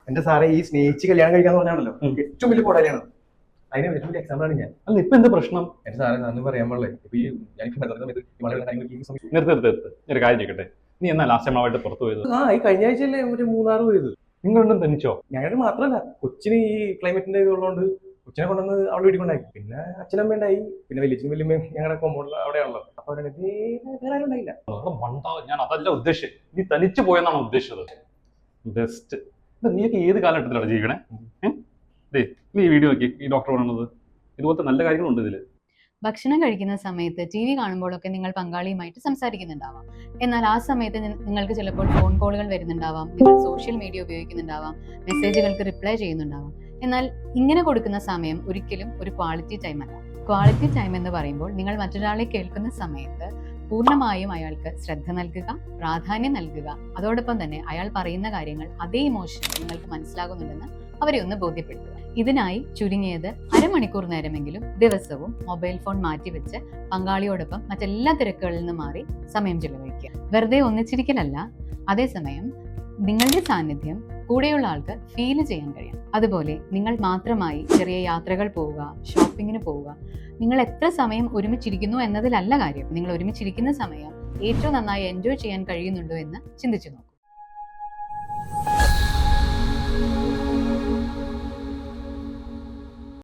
എന്റെ സാറേ ഈ സ്നേഹിച്ച് കല്യാണം കഴിക്കാന്ന് പറഞ്ഞാണല്ലോ ഏറ്റവും വലിയ പോടാലിയാണ്. അതിന് ഏറ്റവും വലിയ എക്സാമ്പിൾ ആണ് ഞാൻ. അല്ല ഇപ്പൊ എന്താ പ്രശ്നം? എന്റെ സാറേ സാറിന് പറയാൻ പാടില്ലേ, ഇപ്പൊ ഈ നിർത്ത് ഒരു കാര്യം ചെയ്യട്ടെ. നീ എന്നാ ലാസ്റ്റ് നമ്മളായിട്ട് പുറത്തു പോയത്? ഈ കഴിഞ്ഞ ആഴ്ചയല്ലേ ഒരു മൂന്നാറ് പോയത്. നിങ്ങൾ രണ്ടും തനിച്ചോ? ഞങ്ങളുടെ മാത്രമല്ല, കൊച്ചിന് ഈ ക്ലൈമറ്റിന്റെ ഇതുള്ളതുകൊണ്ട് കൊച്ചിനെ കൊണ്ടുവന്ന് അവളെ വീട്ടിൽ കൊണ്ടായി. പിന്നെ അച്ഛനമ്മ ഉണ്ടായി, പിന്നെ വലിയച്ഛനും വലിയമ്മയും ഞങ്ങളുടെ കോമ്പൗണ്ടിൽ അവിടെയാണല്ലോ. അപ്പൊ വേറെ ആരും ഉണ്ടായില്ല. ഞാൻ അതല്ല ഉദ്ദേശിച്ചത്, നീ തനിച്ചു പോയെന്നാണ് ഉദ്ദേശിച്ചത്. ബെസ്റ്റ്. നീയൊക്കെ ഏത് കാലഘട്ടത്തിലാണ് ജീവിക്കണേ? നീ ഈ വീഡിയോ നോക്കി, ഈ ഡോക്ടർ പറയുന്നത് ഇതുപോലത്തെ നല്ല കാര്യങ്ങളുണ്ട് ഇതില്. ഭക്ഷണം കഴിക്കുന്ന സമയത്ത് ടി വി കാണുമ്പോഴൊക്കെ നിങ്ങൾ പങ്കാളിയുമായിട്ട് സംസാരിക്കുന്നുണ്ടാവാം. എന്നാൽ ആ സമയത്ത് നിങ്ങൾക്ക് ചിലപ്പോൾ ഫോൺ കോളുകൾ വരുന്നുണ്ടാവാം, നിങ്ങൾ സോഷ്യൽ മീഡിയ ഉപയോഗിക്കുന്നുണ്ടാവാം, മെസ്സേജുകൾക്ക് റിപ്ലൈ ചെയ്യുന്നുണ്ടാവാം. എന്നാൽ ഇങ്ങനെ കൊടുക്കുന്ന സമയം ഒരിക്കലും ഒരു ക്വാളിറ്റി ടൈം അല്ല. ക്വാളിറ്റി ടൈം എന്ന് പറയുമ്പോൾ നിങ്ങൾ മറ്റൊരാളെ കേൾക്കുന്ന സമയത്ത് പൂർണ്ണമായും അയാൾക്ക് ശ്രദ്ധ നൽകുക, പ്രാധാന്യം നൽകുക, അതോടൊപ്പം തന്നെ അയാൾ പറയുന്ന കാര്യങ്ങൾ അതേ ഇമോഷൻ നിങ്ങൾക്ക് മനസ്സിലാകുന്നുണ്ടെന്ന് അവരെ ഒന്ന് ബോധ്യപ്പെടുത്തുക. ഇതിനായി ചുരുങ്ങിയത് അരമണിക്കൂർ നേരമെങ്കിലും ദിവസവും മൊബൈൽ ഫോൺ മാറ്റിവെച്ച് പങ്കാളിയോടൊപ്പം മറ്റെല്ലാ തിരക്കുകളിൽ നിന്ന് മാറി സമയം ചെലവഴിക്കുക. വെറുതെ ഒന്നിച്ചിരിക്കലല്ല, അതേസമയം നിങ്ങളുടെ സാന്നിധ്യം കൂടെയുള്ള ആൾക്ക് ഫീൽ ചെയ്യാൻ കഴിയും. അതുപോലെ നിങ്ങൾ മാത്രമായി ചെറിയ യാത്രകൾ പോവുക, ഷോപ്പിങ്ങിന് പോവുക. നിങ്ങൾ എത്ര സമയം ഒരുമിച്ചിരിക്കുന്നു എന്നതിലല്ല കാര്യം, നിങ്ങൾ ഒരുമിച്ചിരിക്കുന്ന സമയം ഏറ്റവും നന്നായി എൻജോയ് ചെയ്യാൻ കഴിയുന്നുണ്ടോ എന്ന് ചിന്തിച്ചു നോക്കുക.